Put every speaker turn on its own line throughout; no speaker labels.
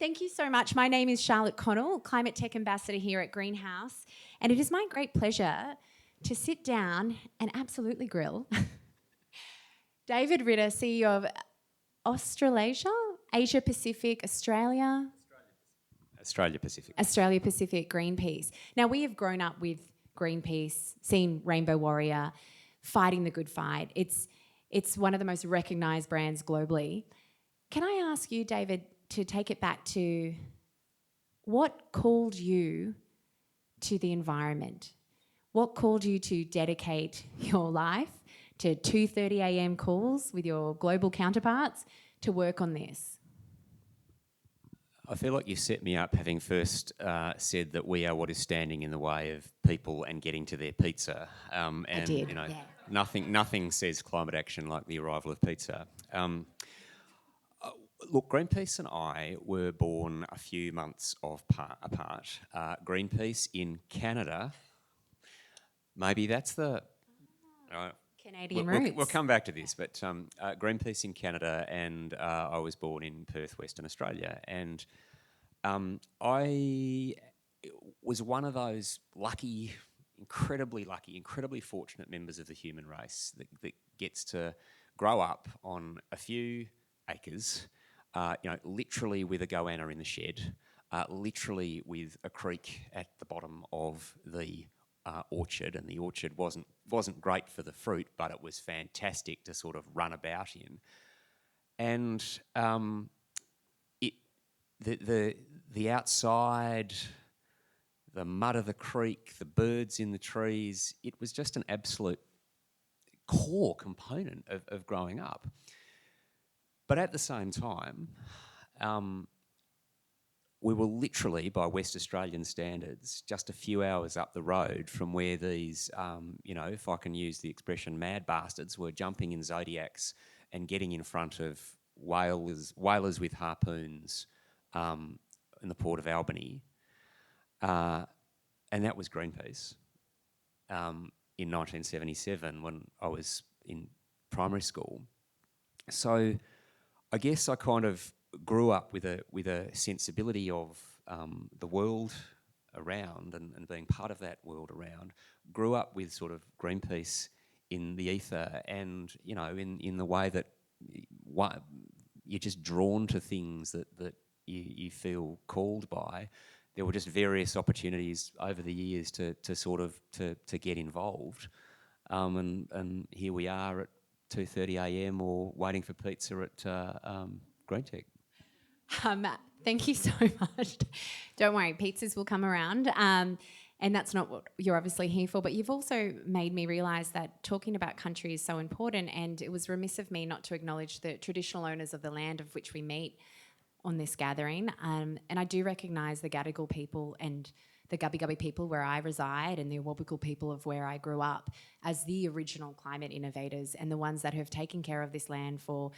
Thank you so much. My name is Charlotte Connell, Climate Tech Ambassador here at Greenhouse, and it is my great pleasure to sit down and absolutely grill David Ritter, CEO of Australasia, Asia Pacific, Australia Pacific Greenpeace. Now, we have grown up with Greenpeace, seen Rainbow Warrior, fighting the good fight. It's one of the most recognised brands globally. Can I ask you, David, to take it back to what called you to the environment? What called you to dedicate your life to 2:30 a.m. calls with your global counterparts to work on this?
I feel like you set me up having first said that we are what is standing in the way of people and getting to their pizza. And
I did,
you know,
yeah.
nothing says climate action like the arrival of pizza. Look, Greenpeace and I were born a few months apart. Greenpeace in Canada, maybe that's the...
Canadian roots.
We'll come back to this, but Greenpeace in Canada, and I was born in Perth, Western Australia, and I was one of those incredibly fortunate members of the human race that gets to grow up on a few acres, literally with a goanna in the shed, literally with a creek at the bottom of the orchard, and the orchard wasn't great for the fruit, but it was fantastic to sort of run about in. And the outside, the mud of the creek, the birds in the trees, it was just an absolute core component of growing up. But at the same time, we were literally, by West Australian standards, just a few hours up the road from where these, if I can use the expression, mad bastards were jumping in Zodiacs and getting in front of whalers with harpoons in the port of Albany. And that was Greenpeace in 1977 when I was in primary school. So I guess I kind of grew up with a sensibility of the world around and being part of that world around. Grew up with sort of Greenpeace in the ether, and in the way that you're just drawn to things that you feel called by. There were just various opportunities over the years to get involved, and here we are at 2:30 a.m. or waiting for pizza at GreenTech.
Thank you so much. Don't worry, pizzas will come around. And that's not what you're obviously here for. But you've also made me realise that talking about country is so important, and it was remiss of me not to acknowledge the traditional owners of the land of which we meet on this gathering. And I do recognise the Gadigal people and the Gubbi Gubbi people where I reside, and the Awabakal people of where I grew up, as the original climate innovators and the ones that have taken care of this land for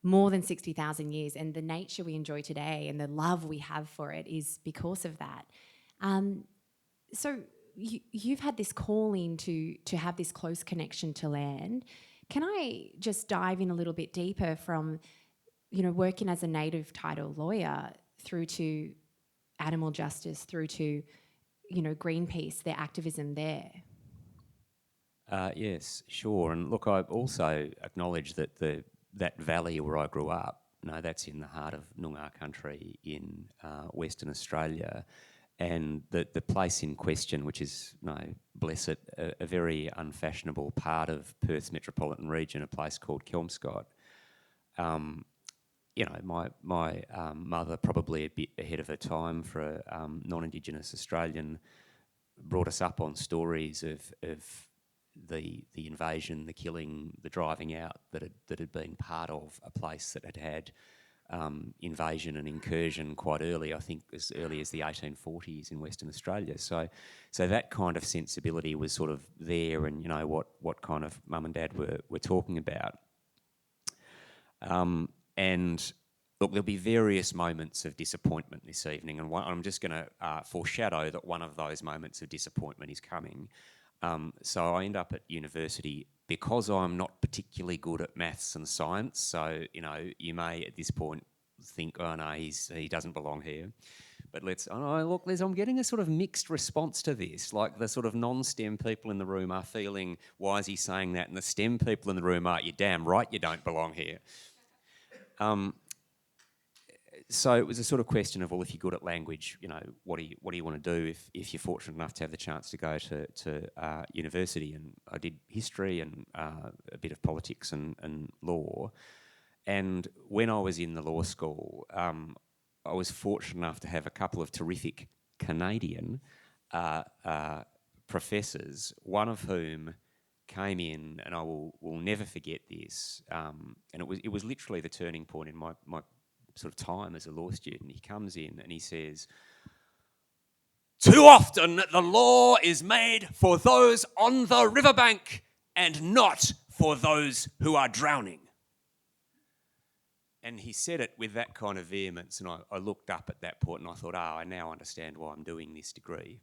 more than 60,000 years. And the nature we enjoy today and the love we have for it is because of that. So you've had this calling to have this close connection to land. Can I just dive in a little bit deeper from, working as a native title lawyer through to animal justice, through to, Greenpeace, their activism there?
Yes, sure. And look, I also acknowledge that that valley where I grew up, that's in the heart of Noongar country in Western Australia, and the place in question, which is, bless it, a very unfashionable part of Perth's metropolitan region, a place called Kelmscott. My mother, probably a bit ahead of her time for a non-Indigenous Australian, brought us up on stories of the invasion, the killing, the driving out that had been part of a place that had invasion and incursion quite early, I think as early as the 1840s in Western Australia. So that kind of sensibility was sort of there, and what kind of mum and dad were talking about. And look, there'll be various moments of disappointment this evening, and I'm just going to foreshadow that one of those moments of disappointment is coming. So I end up at university because I'm not particularly good at maths and science. So, you may at this point think, oh no, he doesn't belong here. But look, Liz, I'm getting a sort of mixed response to this. Like the sort of non-STEM people in the room are feeling, why is he saying that? And the STEM people in the room are, you're damn right you don't belong here. So it was a sort of question of, well, if you're good at language, what do you want to do if you're fortunate enough to have the chance to go to university? And I did history and a bit of politics and law. And when I was in the law school, I was fortunate enough to have a couple of terrific Canadian professors, one of whom came in, and I will never forget this, and it was literally the turning point in my sort of time as a law student. He comes in and he says, "Too often the law is made for those on the riverbank and not for those who are drowning." And he said it with that kind of vehemence, and I looked up at that point and I thought, I now understand why I'm doing this degree.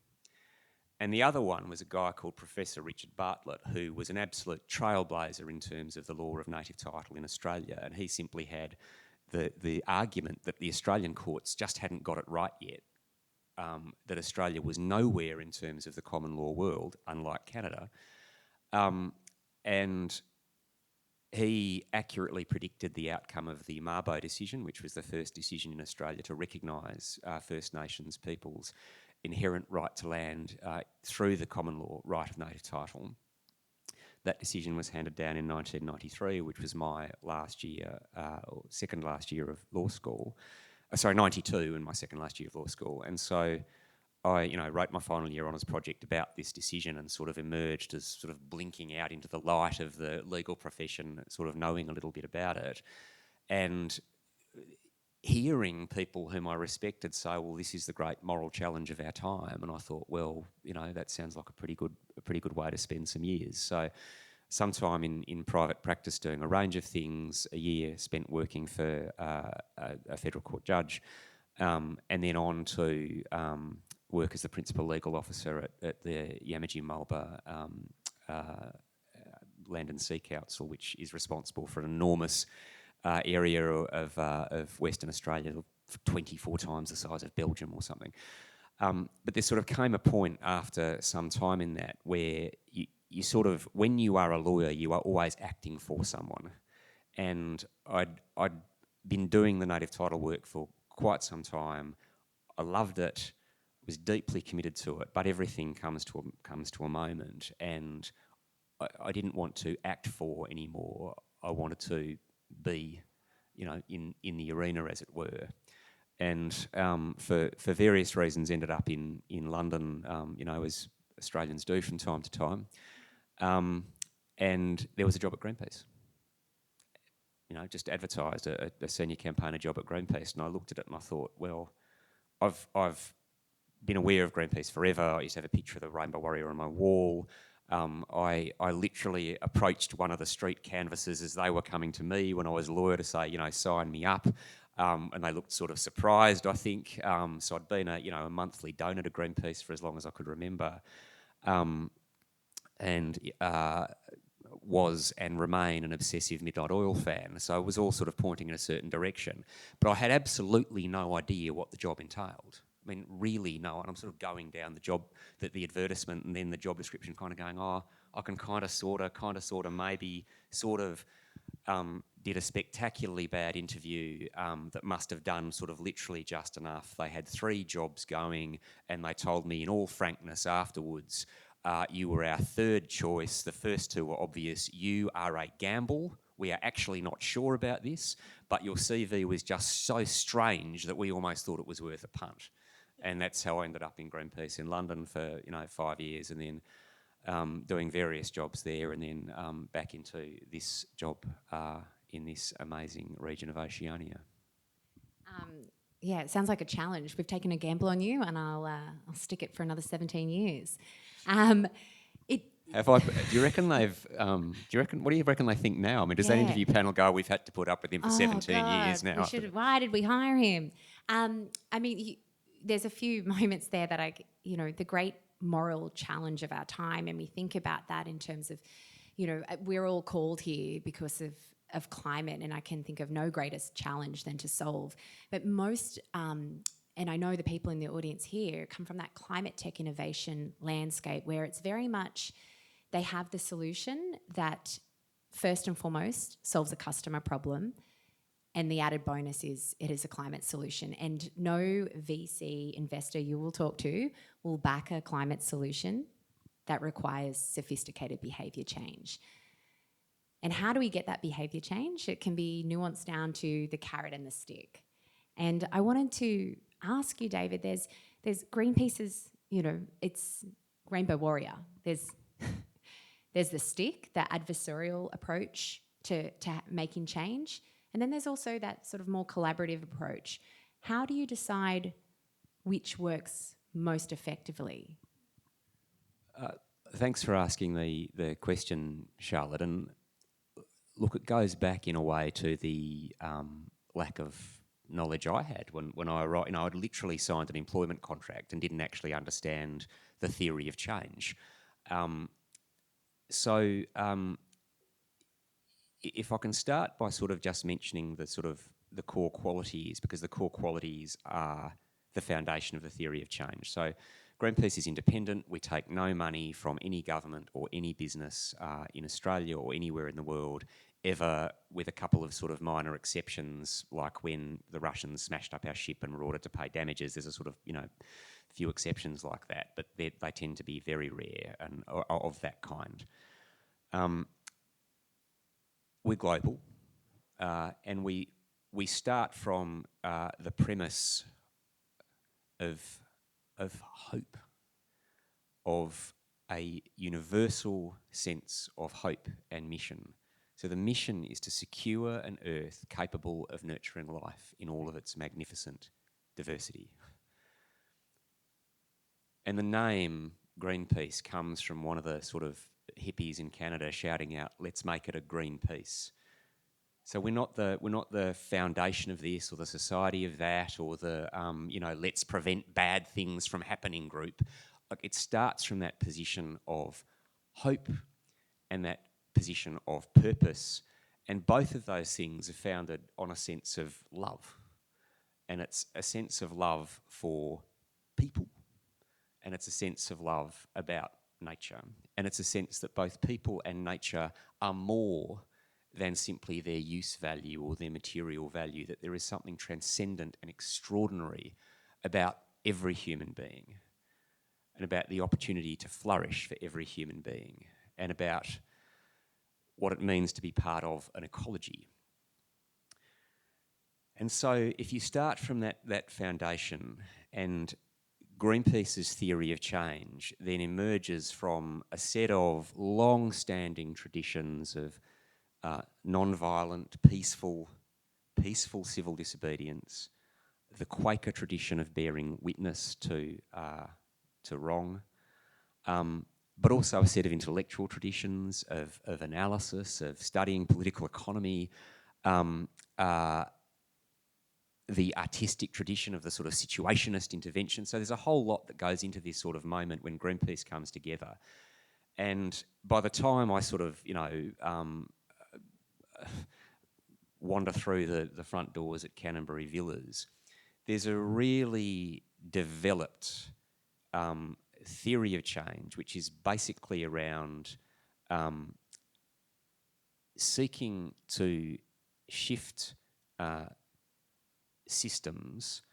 And the other one was a guy called Professor Richard Bartlett, who was an absolute trailblazer in terms of the law of native title in Australia, and he simply had the argument that the Australian courts just hadn't got it right yet, that Australia was nowhere in terms of the common law world, unlike Canada. And he accurately predicted the outcome of the Mabo decision, which was the first decision in Australia to recognise First Nations people's inherent right to land through the common law right of native title. That decision was handed down in 1993, which was my last year, or second last year of law school. 92, and my second last year of law school. And so I, wrote my final year honours project about this decision and sort of emerged as sort of blinking out into the light of the legal profession, sort of knowing a little bit about it. And hearing people whom I respected say, well, this is the great moral challenge of our time. And I thought, well, that sounds like a pretty good way to spend some years. So sometime in private practice doing a range of things, a year spent working for a federal court judge, and then on to work as the principal legal officer at the Yamatji-Mulba Land and Sea Council, which is responsible for an enormous area of Western Australia, 24 times the size of Belgium or something. But there sort of came a point after some time in that where you sort of, when you are a lawyer, you are always acting for someone. And I'd been doing the native title work for quite some time. I loved it, was deeply committed to it, but everything comes to a moment, and I didn't want to act for anymore. I wanted to be, in the arena, as it were. And for various reasons, ended up in London, as Australians do from time to time. And there was a job at Greenpeace. Just advertised a senior campaigner job at Greenpeace, and I looked at it and I thought, well, I've been aware of Greenpeace forever. I used to have a picture of the Rainbow Warrior on my wall. I literally approached one of the street canvassers as they were coming to me when I was a lawyer to say, sign me up. And they looked sort of surprised, I think. So I'd been a monthly donor to Greenpeace for as long as I could remember. And was and remain an obsessive Midnight Oil fan. So it was all sort of pointing in a certain direction. But I had absolutely no idea what the job entailed. I mean, really no. And I'm sort of going down the advertisement and then the job description, kind of going, I can kind of, sort of, maybe, did a spectacularly bad interview that must have done sort of literally just enough. They had 3 jobs going, and they told me in all frankness afterwards, you were our 3rd choice. The first 2 were obvious. You are a gamble. We are actually not sure about this, but your CV was just so strange that we almost thought it was worth a punt. And that's how I ended up in Greenpeace in London for 5 years, and then doing various jobs there, and then back into this job in this amazing region of Oceania.
Yeah, it sounds like a challenge. We've taken a gamble on you, and I'll stick it for another 17 years.
Do you reckon they've? What do you reckon they think now? I mean, does that interview panel go? We've had to put up with him for 17 years now.
Why did we hire him? There's a few moments there that the great moral challenge of our time, and we think about that in terms of, we're all called here because of of climate, and I can think of no greatest challenge than to solve. But most, and I know the people in the audience here come from that climate tech innovation landscape where it's very much they have the solution that first and foremost solves a customer problem, and the added bonus is it is a climate solution. And no VC investor you will talk to will back a climate solution that requires sophisticated behaviour change. And how do we get that behaviour change? It can be nuanced down to the carrot and the stick. And I wanted to ask you, David, there's Greenpeace's, it's Rainbow Warrior. There's the stick, the adversarial approach to making change. And then there's also that sort of more collaborative approach. How do you decide which works most effectively?
Thanks for asking the question, Charlotte. And look, it goes back in a way to the lack of knowledge I had when I arrived. I'd literally signed an employment contract and didn't actually understand the theory of change. If I can start by sort of just mentioning the core qualities, because the core qualities are the foundation of the theory of change. So Greenpeace is independent. We take no money from any government or any business in Australia or anywhere in the world, ever, with a couple of sort of minor exceptions, like when the Russians smashed up our ship and were ordered to pay damages. There's a sort of, few exceptions like that, but they tend to be very rare and of that kind. We're global, and we start from the premise of hope, of a universal sense of hope and mission. So the mission is to secure an Earth capable of nurturing life in all of its magnificent diversity. And the name Greenpeace comes from one of the sort of hippies in Canada shouting out, "Let's make it a green peace." So we're not the foundation of this or the society of that or the let's prevent bad things from happening group. Like, it starts from that position of hope and that position of purpose, and both of those things are founded on a sense of love, and it's a sense of love for people, and it's a sense of love about nature, and it's a sense that both people and nature are more than simply their use value or their material value, that there is something transcendent and extraordinary about every human being, and about the opportunity to flourish for every human being, and about what it means to be part of an ecology. And so if you start from that foundation, and Greenpeace's theory of change then emerges from a set of long-standing traditions of non-violent, peaceful civil disobedience, the Quaker tradition of bearing witness to wrong, but also a set of intellectual traditions of analysis, of studying political economy, the artistic tradition of the sort of situationist intervention. So there's a whole lot that goes into this sort of moment when Greenpeace comes together. And by the time I sort of, wander through the front doors at Canterbury Villas, there's a really developed theory of change, which is basically around seeking to shift systems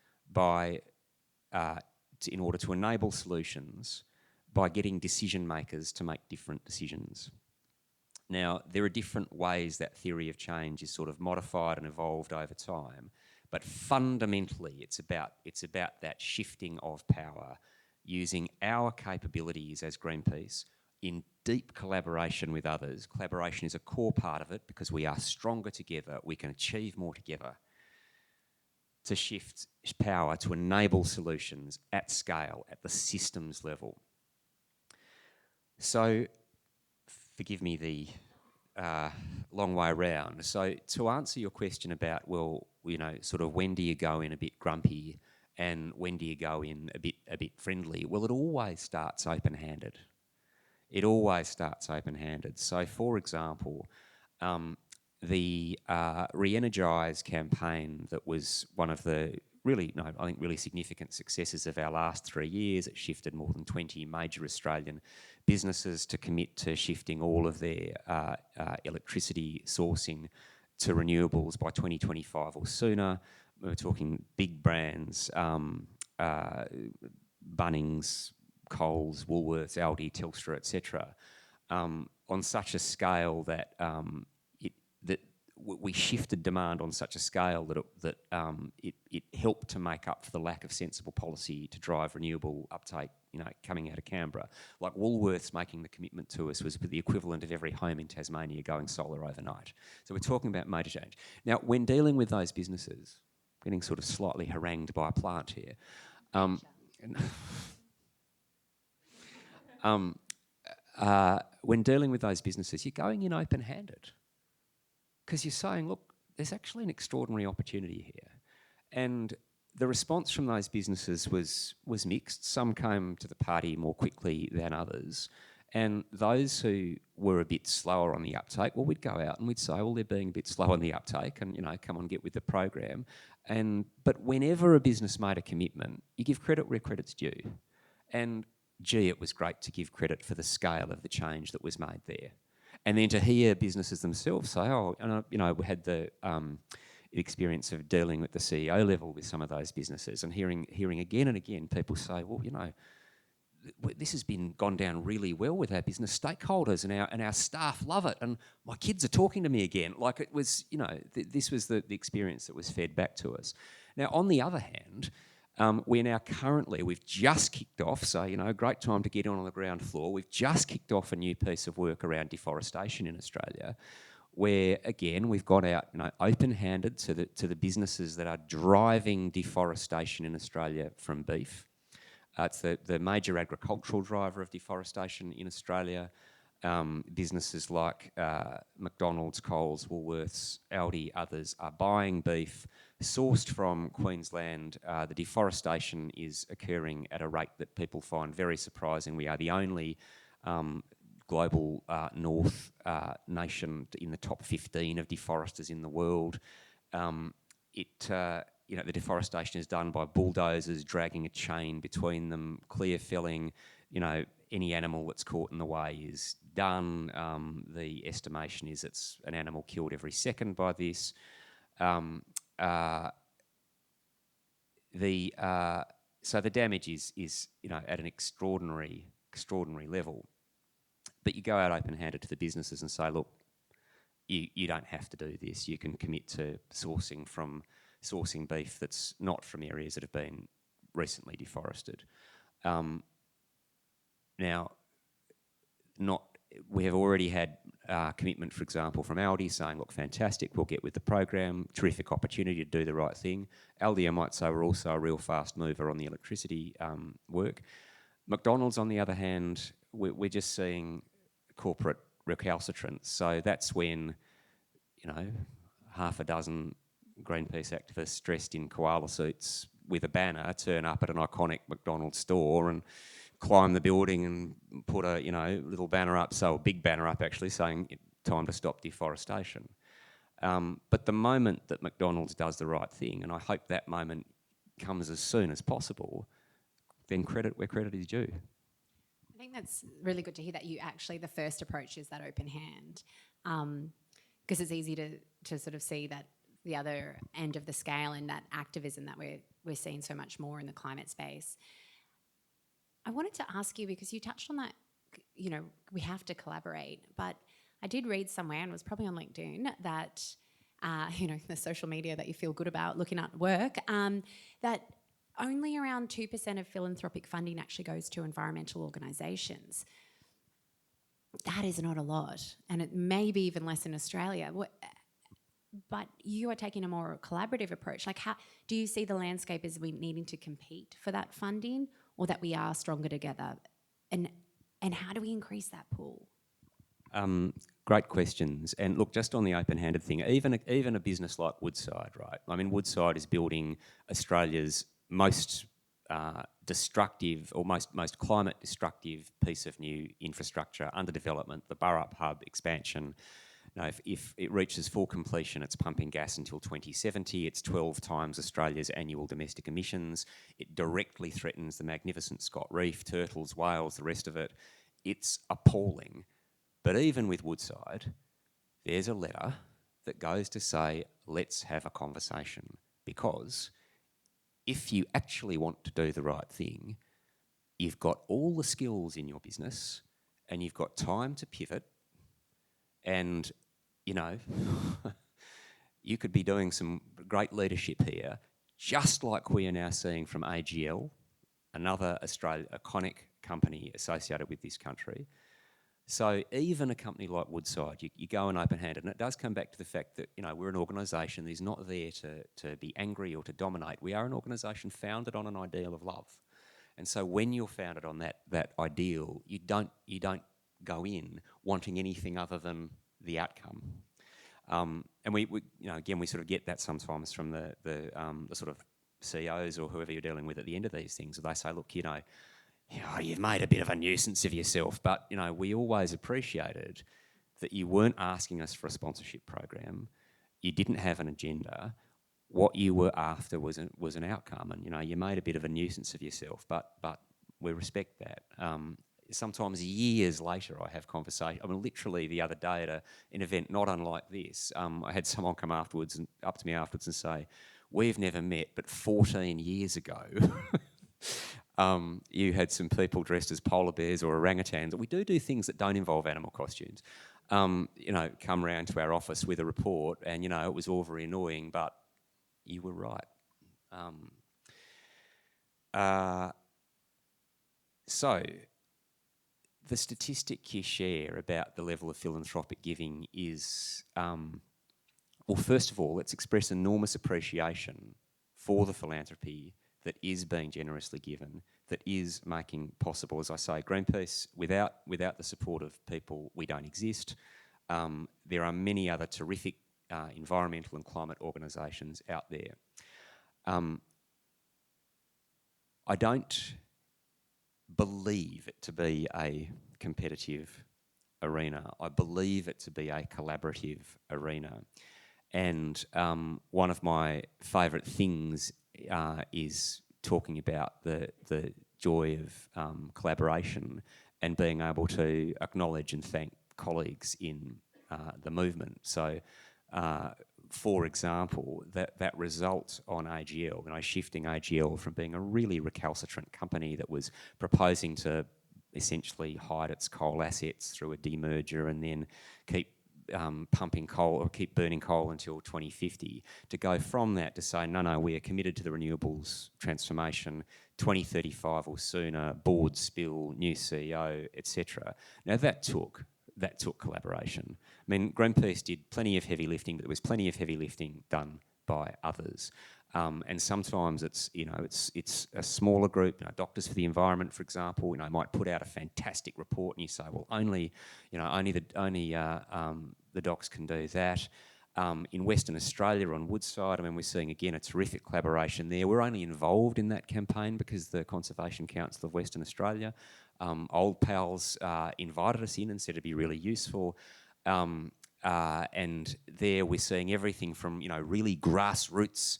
in order to enable solutions by getting decision makers to make different decisions. Now, there are different ways that theory of change is sort of modified and evolved over time, but fundamentally it's about that shifting of power using our capabilities as Greenpeace in deep collaboration with others. Collaboration is a core part of it because we are stronger together, we can achieve more together, to shift power to enable solutions at scale, at the systems level. So, forgive me the long way around. So to answer your question about, sort of when do you go in a bit grumpy and when do you go in a bit friendly? Well, it always starts open-handed. It always starts open-handed. So, for example, the Re-Energise campaign that was one of the really significant successes of our last 3 years. It shifted more than 20 major Australian businesses to commit to shifting all of their electricity sourcing to renewables by 2025 or sooner. We're talking big brands, Bunnings, Coles, Woolworths, Aldi, Telstra, etc., on such a scale that we shifted demand on such a scale that it helped to make up for the lack of sensible policy to drive renewable uptake, coming out of Canberra. Like Woolworths making the commitment to us was the equivalent of every home in Tasmania going solar overnight. So we're talking about major change. Now, when dealing with those businesses, getting sort of slightly harangued by a plant here, when dealing with those businesses, you're going in open-handed. Because you're saying, look, there's actually an extraordinary opportunity here. And the response from those businesses was mixed. Some came to the party more quickly than others. And those who were a bit slower on the uptake, well, we'd go out and we'd say, well, they're being a bit slow on the uptake and, come on, get with the program. But whenever a business made a commitment, you give credit where credit's due. And, gee, it was great to give credit for the scale of the change that was made there. And then to hear businesses themselves say, we had the experience of dealing at the CEO level with some of those businesses and hearing again and again people say, well, this has gone down really well with our business stakeholders and our staff love it and my kids are talking to me again. Like it was, this was the experience that was fed back to us. Now, on the other hand, we've just kicked off, so, great time to get on the ground floor. We've just kicked off a new piece of work around deforestation in Australia, where, again, we've got out, open-handed to the businesses that are driving deforestation in Australia from beef. It's the major agricultural driver of deforestation in Australia. Businesses like McDonald's, Coles, Woolworths, Aldi, others are buying beef sourced from Queensland. The deforestation is occurring at a rate that people find very surprising. We are the only global north nation in the top 15 of deforesters in the world. The deforestation is done by bulldozers dragging a chain between them, clear felling. Any animal that's caught in the way is done. The estimation is it's an animal killed every second by this. So the damage is at an extraordinary level. But you go out open-handed to the businesses and say, look, you don't have to do this. You can commit to sourcing beef that's not from areas that have been recently deforested. Now, we have already had commitment, for example, from Aldi saying, look, fantastic, we'll get with the program, terrific opportunity to do the right thing. Aldi, I might say, we're also a real fast mover on the electricity work. McDonald's, on the other hand, we're just seeing corporate recalcitrance. So that's when, half a dozen Greenpeace activists dressed in koala suits with a banner turn up at an iconic McDonald's store and climb the building and put a little banner up, a big banner up actually, saying time to stop deforestation. But the moment that McDonald's does the right thing, and I hope that moment comes as soon as possible, then credit where credit is due.
I think that's really good to hear that the first approach is that open hand, because it's easy to sort of see that the other end of the scale and that activism that we're seeing so much more in the climate space. I wanted to ask you, because you touched on that, we have to collaborate, but I did read somewhere, and it was probably on LinkedIn, that, the social media that you feel good about looking at work, that only around 2% of philanthropic funding actually goes to environmental organisations. That is not a lot, and it may be even less in Australia. But you are taking a more collaborative approach. Like, how do you see the landscape as we needing to compete for that funding, or that we are stronger together? And how do we increase that pool?
Great questions. And look, just on the open-handed thing, even a business like Woodside, right? I mean, Woodside is building Australia's most destructive or most climate destructive piece of new infrastructure under development, the Burrup Hub expansion. if it reaches full completion, it's pumping gas until 2070. It's 12 times Australia's annual domestic emissions. It directly threatens the magnificent Scott Reef, turtles, whales, the rest of it. It's appalling. But even with Woodside, there's a letter that goes to say, let's have a conversation, because if you actually want to do the right thing, you've got all the skills in your business and you've got time to pivot, and, you know, you could be doing some great leadership here, just like we are now seeing from AGL, another iconic company associated with this country. So even a company like Woodside, you go in open-handed, and it does come back to the fact that, you know, we're an organisation that is not there to be angry or to dominate. We are an organisation founded on an ideal of love. And so when you're founded on that ideal, you don't go in wanting anything other than the outcome. And we you know, again, we sort of get that sometimes from the sort of CEOs or whoever you're dealing with at the end of these things. They say, look, you know, you've made a bit of a nuisance of yourself, but, you know, we always appreciated that you weren't asking us for a sponsorship program. You didn't have an agenda. What you were after was an outcome, and, you know, you made a bit of a nuisance of yourself, but we respect that. Sometimes years later, I have conversations. I mean, literally the other day at an event not unlike this, I had someone come up to me afterwards and say, "We've never met, but 14 years ago." You had some people dressed as polar bears or orangutans. We do things that don't involve animal costumes. You know, come round to our office with a report, and, you know, it was all very annoying, but you were right. So the statistic you share about the level of philanthropic giving is, well, first of all, let's express enormous appreciation for the philanthropy that is being generously given, that is making possible, as I say, Greenpeace. Without the support of people, we don't exist. There are many other terrific environmental and climate organisations out there. I don't believe it to be a competitive arena. I believe it to be a collaborative arena. And one of my favourite things is talking about the joy of collaboration and being able to acknowledge and thank colleagues in the movement. So, for example, that result on AGL, you know, shifting AGL from being a really recalcitrant company that was proposing to essentially hide its coal assets through a demerger and then keep pumping coal or keep burning coal until 2050, to go from that to say, no, we are committed to the renewables transformation, 2035 or sooner, board spill, new CEO, etc. Now that took collaboration. I mean, Greenpeace did plenty of heavy lifting, but there was plenty of heavy lifting done by others. And sometimes it's a smaller group. You know, Doctors for the Environment, for example, you know, might put out a fantastic report, and you say, well, only the docs can do that. In Western Australia on Woodside, I mean, we're seeing again a terrific collaboration there. We're only involved in that campaign because the Conservation Council of Western Australia, old pals, invited us in and said it'd be really useful. And there we're seeing everything from, you know, really grassroots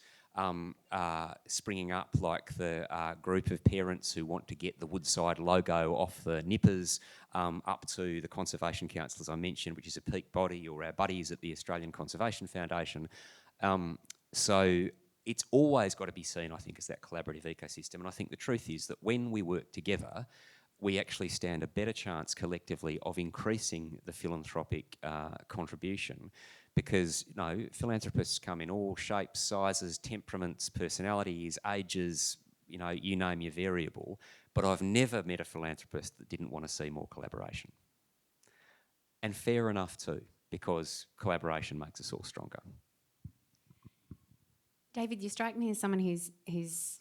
springing up, like the group of parents who want to get the Woodside logo off the nippers, up to the Conservation Council, as I mentioned, which is a peak body, or our buddies at the Australian Conservation Foundation. So it's always got to be seen, I think, as that collaborative ecosystem. And I think the truth is that when we work together, we actually stand a better chance collectively of increasing the philanthropic contribution, because, you know, philanthropists come in all shapes, sizes, temperaments, personalities, ages, you know, you name your variable. But I've never met a philanthropist that didn't want to see more collaboration. And fair enough too, because collaboration makes us all stronger.
David, you strike me as someone who's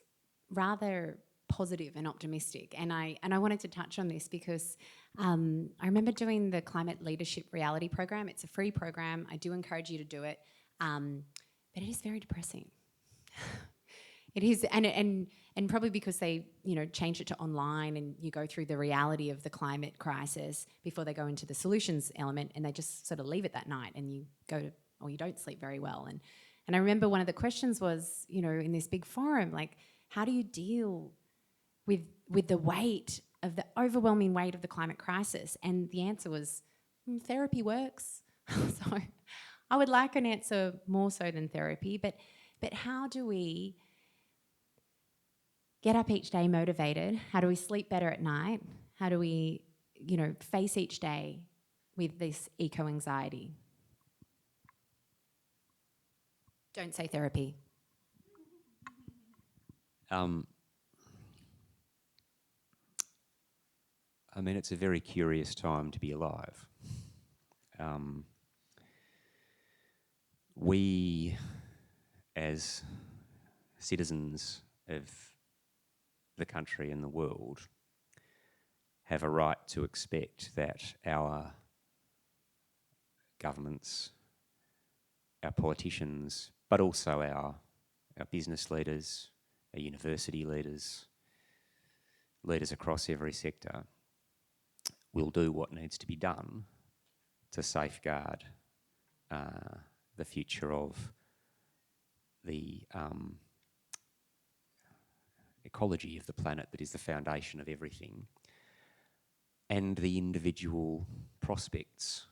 rather positive and optimistic, and I wanted to touch on this because I remember doing the Climate Leadership Reality Program. It's a free program. I do encourage you to do it, but it is very depressing. It is, and probably because they, changed it to online, and you go through the reality of the climate crisis before they go into the solutions element, and they just sort of leave it that night, and you don't sleep very well. And I remember one of the questions was, in this big forum, like, how do you deal with the weight of the overwhelming weight of the climate crisis? And the answer was, therapy works. So I would like an answer more so than therapy, but how do we get up each day motivated? How do we sleep better at night? How do we, face each day with this eco-anxiety? Don't say therapy.
It's a very curious time to be alive. We, as citizens of the country and the world, have a right to expect that our governments, our politicians, but also our business leaders, our university leaders across every sector, will do what needs to be done to safeguard the future of the ecology of the planet that is the foundation of everything, and the individual prospects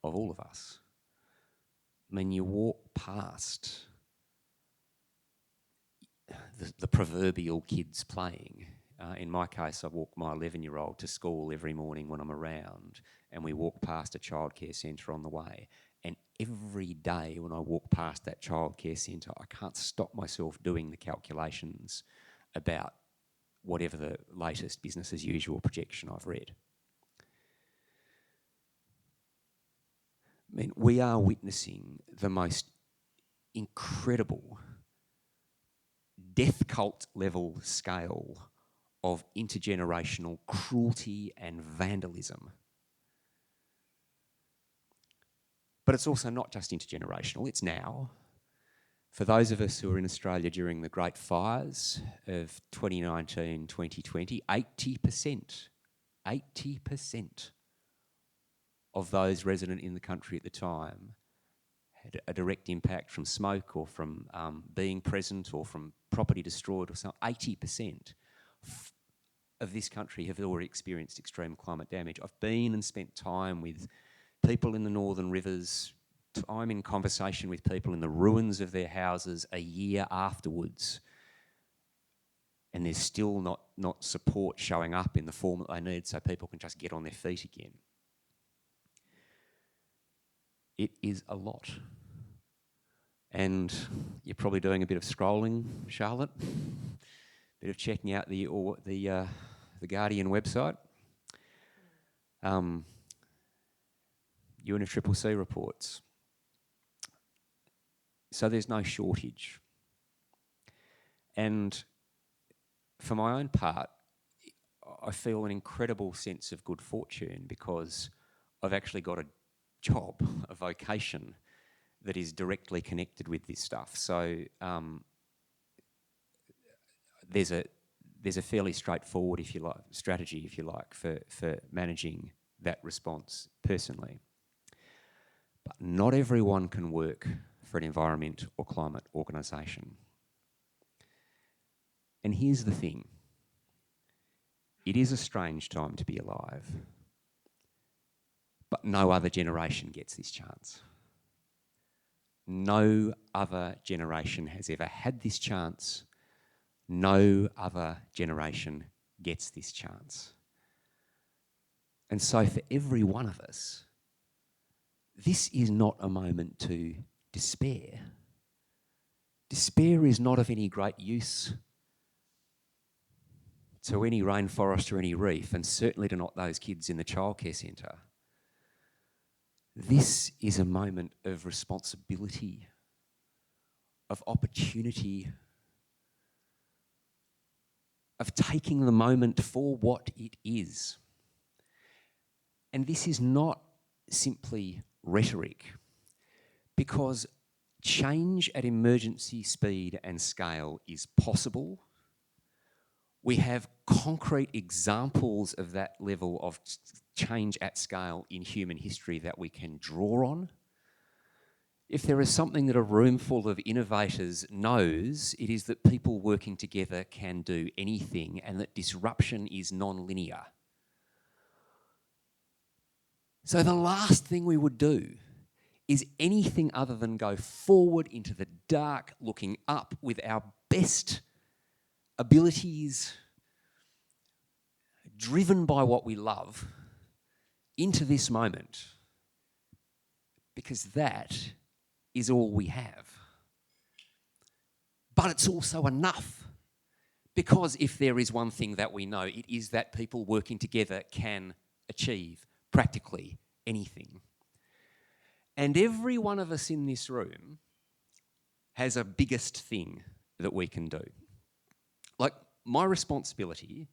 of all of us. You walk past the proverbial kids playing. In my case, I walk my 11-year-old to school every morning when I'm around, and we walk past a childcare centre on the way. And every day when I walk past that childcare centre, I can't stop myself doing the calculations about whatever the latest business as usual projection I've read. We are witnessing the most incredible death cult level scale of intergenerational cruelty and vandalism. But it's also not just intergenerational, it's now. For those of us who were in Australia during the Great Fires of 2019-2020, 80% of those resident in the country at the time had a direct impact from smoke or from being present or from property destroyed or something. 80% of this country have already experienced extreme climate damage. I've been and spent time with people in the Northern Rivers. I'm in conversation with people in the ruins of their houses a year afterwards, and there's still not support showing up in the form that they need so people can just get on their feet again. It is a lot. And you're probably doing a bit of scrolling, Charlotte, a bit of checking out the Guardian website. UNFCCC reports. So there's no shortage. And for my own part, I feel an incredible sense of good fortune because I've actually got a job, a vocation that is directly connected with this stuff. So there's a fairly straightforward, if you like, strategy, if you like, for managing that response personally. But not everyone can work for an environment or climate organisation. And here's the thing. It is a strange time to be alive, but no other generation gets this chance. No other generation has ever had this chance. No other generation gets this chance. And so for every one of us, this is not a moment to despair. Despair is not of any great use to any rainforest or any reef, and certainly to not those kids in the childcare centre. This is a moment of responsibility, of opportunity, of taking the moment for what it is. And this is not simply rhetoric, because change at emergency speed and scale is possible. We have concrete examples of that level of change at scale in human history that we can draw on. If there is something that a room full of innovators knows, it is that people working together can do anything and that disruption is non-linear. So the last thing we would do is anything other than go forward into the dark, looking up with our best abilities, driven by what we love, into this moment, because that is all we have. But it's also enough, because if there is one thing that we know, it is that people working together can achieve practically anything. And every one of us in this room has a biggest thing that we can do. Like, my responsibility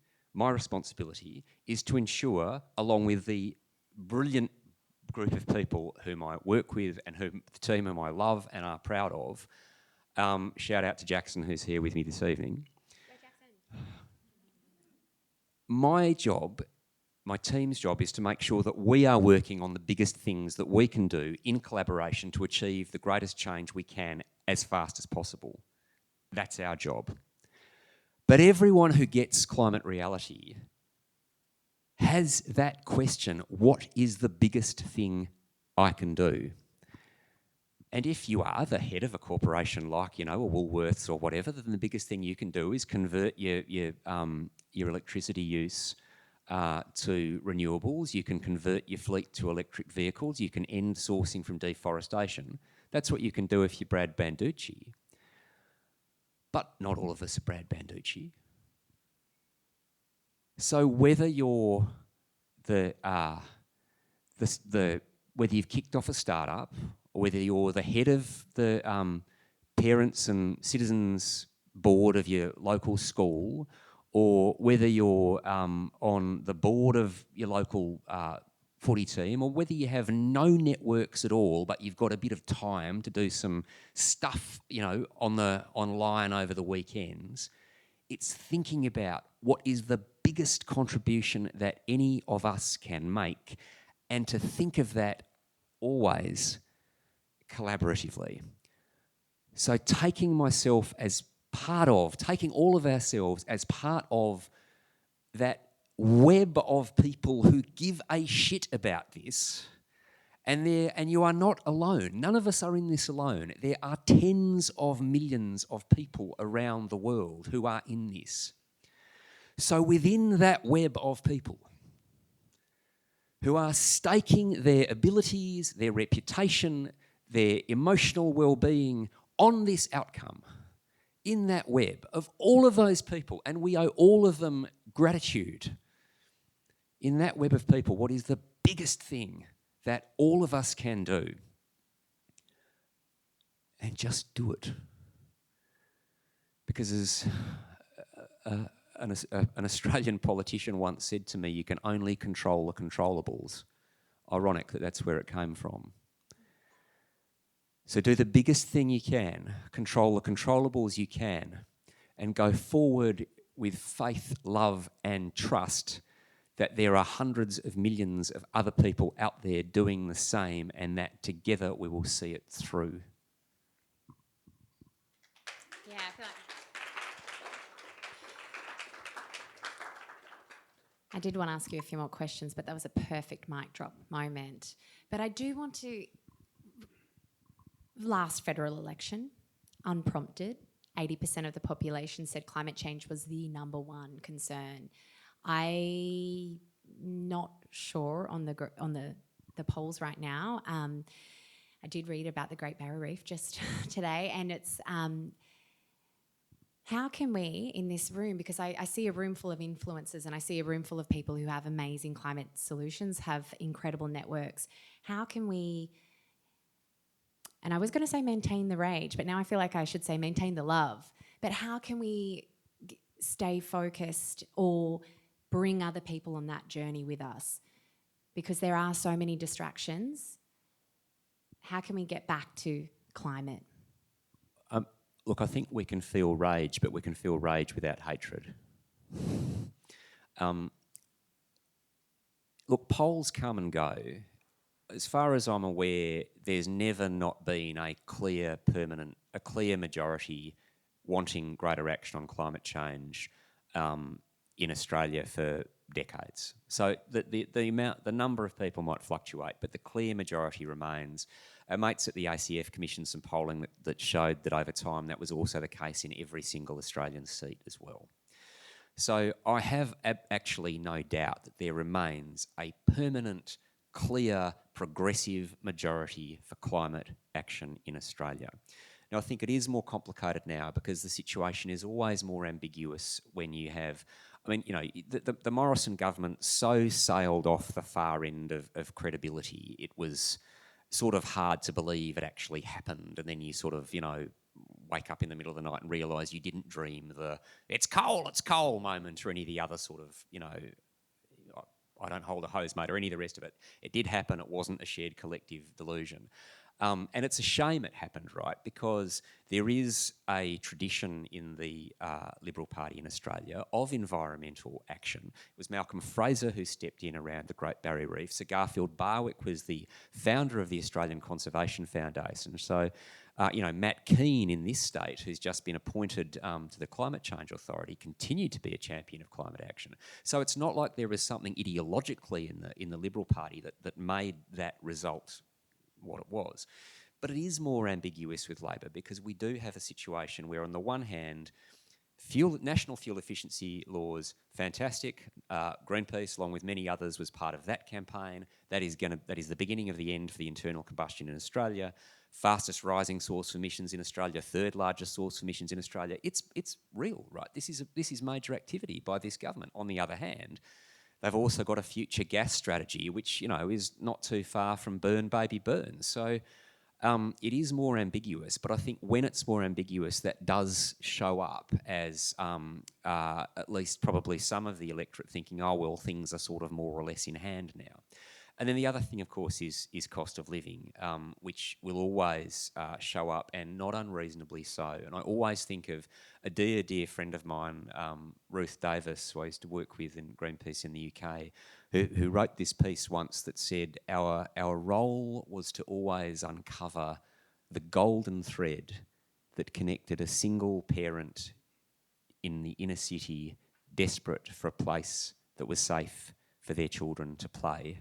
is to ensure, along with the brilliant group of people whom I work with and the team whom I love and are proud of, shout out to Jackson, who's here with me this evening. My team's job is to make sure that we are working on the biggest things that we can do in collaboration to achieve the greatest change we can as fast as possible. That's our job. But everyone who gets climate reality has that question, what is the biggest thing I can do? And if you are the head of a corporation like, a Woolworths or whatever, then the biggest thing you can do is convert your electricity use to renewables. You can convert your fleet to electric vehicles. You can end sourcing from deforestation. That's what you can do if you're Brad Banducci. But not all of us are Brad Banducci. So whether you're whether you've kicked off a startup, or whether you're the head of the parents and citizens board of your local school, or whether you're on the board of your local footy team, or whether you have no networks at all, but you've got a bit of time to do some stuff, online over the weekends, it's thinking about what is the biggest contribution that any of us can make, and to think of that always collaboratively. So taking myself as part of, taking all of ourselves as part of that web of people who give a shit about this, and you are not alone. None of us are in this alone. There are tens of millions of people around the world who are in this. So within that web of people who are staking their abilities, their reputation, their emotional well-being on this outcome, in that web of all of those people, and we owe all of them gratitude, in that web of people, what is the biggest thing that all of us can do? And just do it. Because as an Australian politician once said to me, you can only control the controllables. Ironic that that's where it came from. So do the biggest thing you can, control the controllables you can, and go forward with faith, love and trust that there are hundreds of millions of other people out there doing the same, and that together we will see it through.
Yeah, I feel like I did want to ask you a few more questions, but that was a perfect mic drop moment. But I do want to... Last federal election, unprompted, 80% of the population said climate change was the number one concern. I'm not sure on the polls right now. I did read about the Great Barrier Reef just today, and it's how can we in this room, because I see a room full of influencers and I see a room full of people who have amazing climate solutions, have incredible networks. How can we... And I was going to say maintain the rage, but now I feel like I should say maintain the love. But how can we stay focused or bring other people on that journey with us? Because there are so many distractions. How can we get back to climate
Look, I think we can feel rage, but we can feel rage without hatred. Look, polls come and go. As far as I'm aware, there's never not been a clear majority wanting greater action on climate change in Australia for decades. So the number of people might fluctuate, but the clear majority remains. Our mates at the ACF commissioned some polling that showed that over time that was also the case in every single Australian seat as well. So I have actually no doubt that there remains a permanent, clear, progressive majority for climate action in Australia. Now, I think it is more complicated now because the situation is always more ambiguous when you have... I mean, you know, the Morrison government so sailed off the far end of credibility, it was sort of hard to believe it actually happened. And then you sort of, you know, wake up in the middle of the night and realise you didn't dream the it's coal moment or any of the other sort of, you know, I don't hold a hose, mate, or any of the rest of it. It did happen. It wasn't a shared collective delusion. And it's a shame it happened, right? Because there is a tradition in the Liberal Party in Australia of environmental action. It was Malcolm Fraser who stepped in around the Great Barrier Reef. Sir Garfield Barwick was the founder of the Australian Conservation Foundation. So, you know, Matt Keane in this state, who's just been appointed to the Climate Change Authority, continued to be a champion of climate action. So it's not like there was something ideologically in the Liberal Party that made that result what it was. But it is more ambiguous with Labor because we do have a situation where on the one hand, national fuel efficiency laws, fantastic. Greenpeace, along with many others, was part of that campaign. That is the beginning of the end for the internal combustion in Australia. Fastest rising source of emissions in Australia, third largest source of emissions in Australia. It's real, right? This is major activity by this government. On the other hand, they've also got a future gas strategy, which, you know, is not too far from burn, baby, burn. So it is more ambiguous, but I think when it's more ambiguous, that does show up as at least probably some of the electorate thinking, oh, well, things are sort of more or less in hand now. And then the other thing, of course, is cost of living, which will always show up, and not unreasonably so. And I always think of a dear friend of mine, Ruth Davis, who I used to work with in Greenpeace in the UK, who wrote this piece once that said, our role was to always uncover the golden thread that connected a single parent in the inner city desperate for a place that was safe for their children to play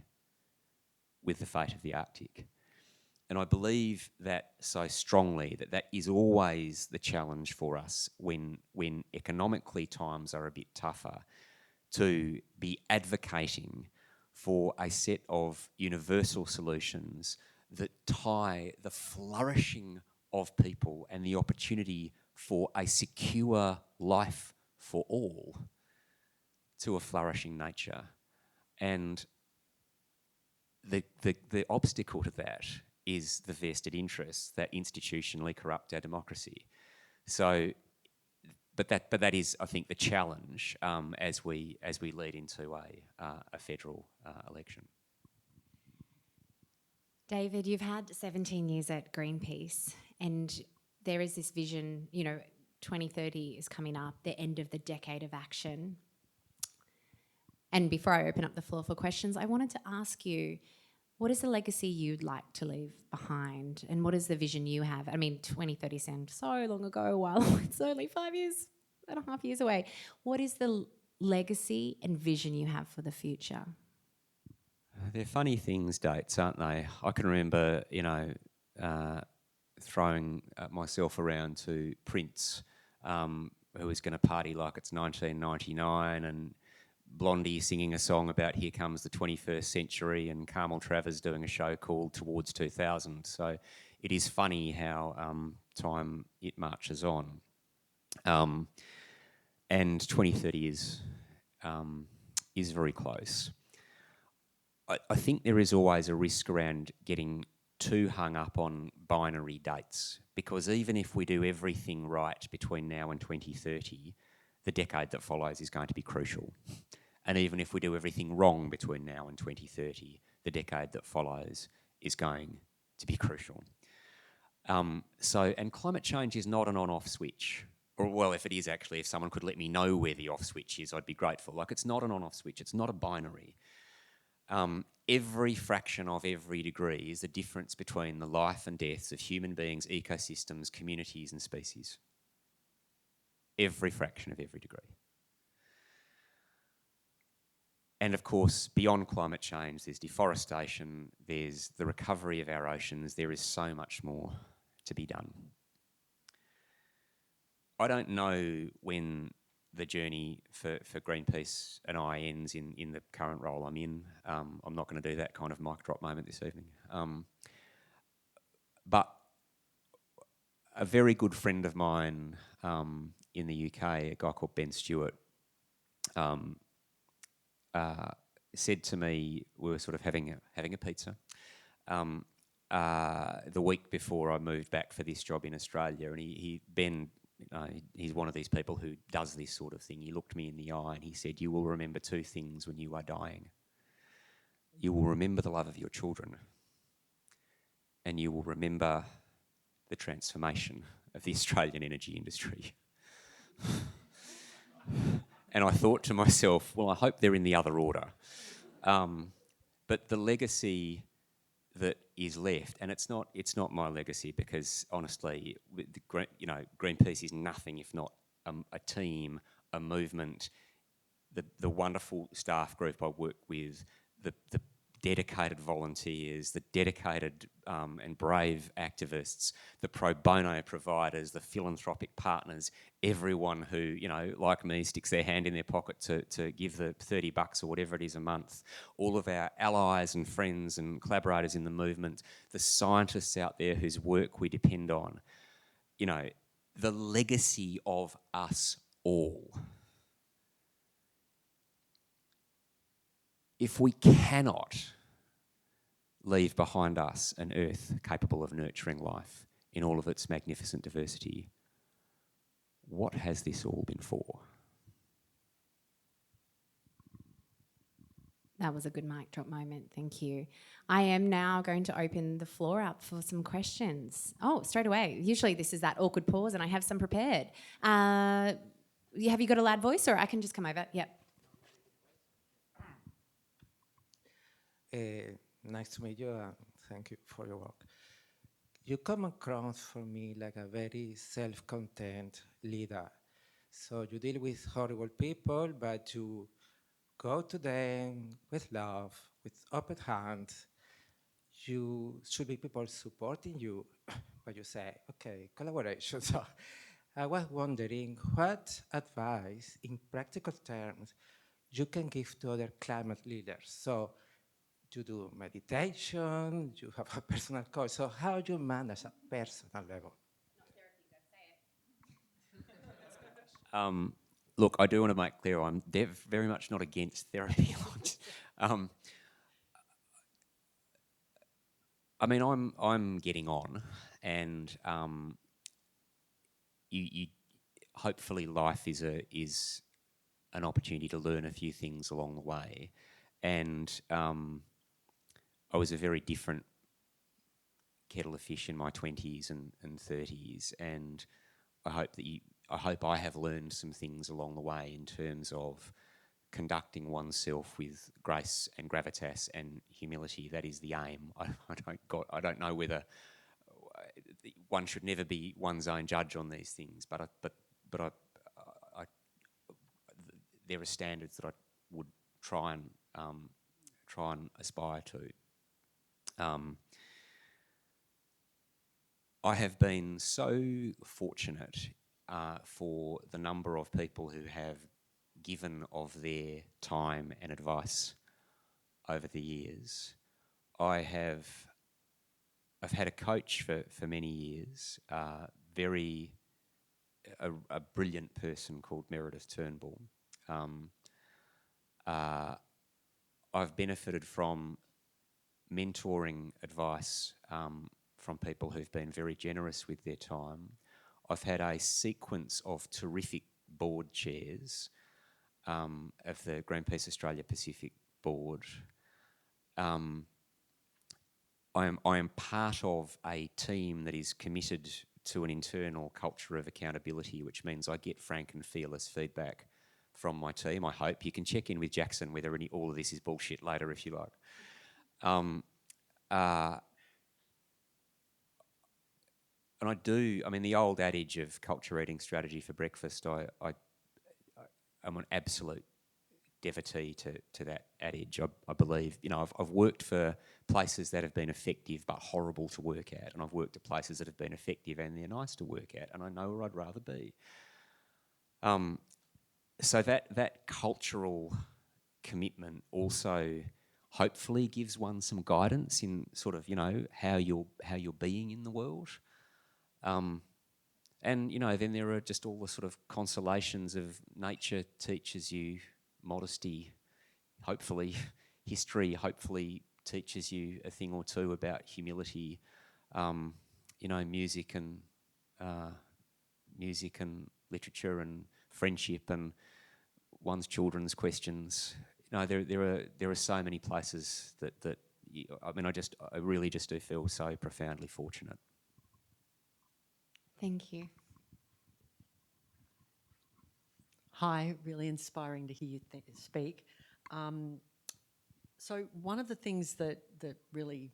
with the fate of the Arctic. And I believe that so strongly that is always the challenge for us when economically times are a bit tougher, to be advocating for a set of universal solutions that tie the flourishing of people and the opportunity for a secure life for all to a flourishing nature. And the obstacle to that is the vested interests that institutionally corrupt our democracy. So, but that is, I think, the challenge as we lead into a federal election.
David, you've had 17 years at Greenpeace, and there is this vision, you know, 2030 is coming up, the end of the decade of action. And before I open up the floor for questions, I wanted to ask you, what is the legacy you'd like to leave behind, and what is the vision you have? I mean, 2030 sounds so long ago, while it's only 5.5 years away. What is the legacy and vision you have for the future?
They're funny things, dates, aren't they? I can remember, you know, throwing myself around to Prince, who was going to party like it's 1999, and Blondie singing a song about here comes the 21st century, and Carmel Travers doing a show called Towards 2000. So it is funny how time it marches on. And 2030 is very close. I think there is always a risk around getting too hung up on binary dates, because even if we do everything right between now and 2030, the decade that follows is going to be crucial. And even if we do everything wrong between now and 2030, the decade that follows is going to be crucial. And climate change is not an on-off switch. Or, well, if it is actually, if someone could let me know where the off switch is, I'd be grateful. Like, it's not an on-off switch. It's not a binary. Every fraction of every degree is the difference between the life and deaths of human beings, ecosystems, communities and species. Every fraction of every degree. And of course, beyond climate change, there's deforestation, there's the recovery of our oceans, there is so much more to be done. I don't know when the journey for Greenpeace and I ends in the current role I'm in. I'm not going to do that kind of mic drop moment this evening. But a very good friend of mine in the UK, a guy called Ben Stewart, said to me, we were sort of having a pizza the week before I moved back for this job in Australia, and Ben, he's one of these people who does this sort of thing. He looked me in the eye and he said, "You will remember two things when you are dying. You will remember the love of your children, and you will remember the transformation of the Australian energy industry." And I thought to myself, well, I hope they're in the other order. But the legacy that is left, and it's not my legacy, because honestly, Greenpeace is nothing if not a team, a movement, the wonderful staff group I work with, the dedicated volunteers, the dedicated and brave activists, the pro bono providers, the philanthropic partners, everyone who, like me, sticks their hand in their pocket to give the $30 or whatever it is a month, all of our allies and friends and collaborators in the movement, the scientists out there whose work we depend on, the legacy of us all. If we cannot leave behind us an earth capable of nurturing life in all of its magnificent diversity, what has this all been for?
That was a good mic drop moment. Thank you. I am now going to open the floor up for some questions. Oh, straight away. Usually this is that awkward pause and I have some prepared. Have you got a loud voice, or I can just come over? Yep.
Nice to meet you, and thank you for your work. You come across for me like a very self-contained leader. So you deal with horrible people, but you go to them with love, with open hands. You should be people supporting you, but you say, okay, collaboration. So I was wondering what advice, in practical terms, you can give to other climate leaders. So you do meditation, you have a personal coach. So how do you manage at personal level?
Not therapy, you gotta say it.
Look, I do want to make clear I'm very much not against therapy. I mean, I'm getting on, and you hopefully life is an opportunity to learn a few things along the way, and I was a very different kettle of fish in my 20s and 30s, and I hope I have learned some things along the way in terms of conducting oneself with grace and gravitas and humility. That is the aim. I don't know whether one should never be one's own judge on these things, but there are standards that I would try and aspire to. I have been so fortunate for the number of people who have given of their time and advice over the years. I've had a coach for many years, a brilliant person called Meredith Turnbull. I've benefited from mentoring advice from people who've been very generous with their time. I've had a sequence of terrific board chairs of the Greenpeace Australia Pacific board. I am part of a team that is committed to an internal culture of accountability, which means I get frank and fearless feedback from my team. I hope you can check in with Jackson whether all of this is bullshit later if you like. And I do. I mean, the old adage of culture eating strategy for breakfast. I'm an absolute devotee to that adage. I believe, I've worked for places that have been effective but horrible to work at, and I've worked at places that have been effective and they're nice to work at, and I know where I'd rather be. So that cultural commitment also hopefully gives one some guidance in sort of how you're being in the world. And then there are just all the sort of consolations of nature teaches you modesty. Hopefully, history hopefully teaches you a thing or two about humility. Music and literature and friendship and one's children's questions. There are so many places that I really just do feel so profoundly fortunate.
Thank you.
Hi, really inspiring to hear you speak. So one of the things that really